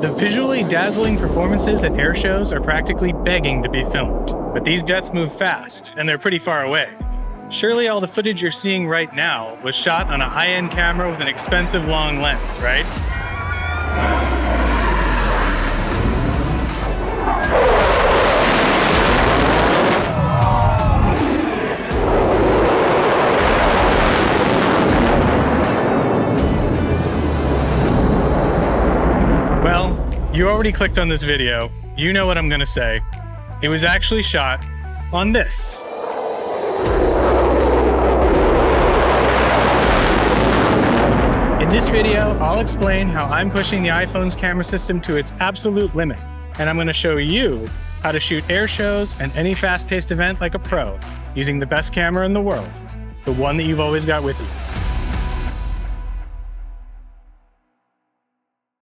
The visually dazzling performances at air shows are practically begging to be filmed, but these jets move fast, and they're pretty far away. Surely all the footage you're seeing right now was shot on a high-end camera with an expensive long lens, right? Well, you already clicked on this video. You know what I'm gonna say. It was actually shot on this. In this video, I'll explain how I'm pushing the iPhone's camera system to its absolute limit, and I'm going to show you how to shoot air shows and any fast-paced event like a pro, using the best camera in the world, the one that you've always got with you.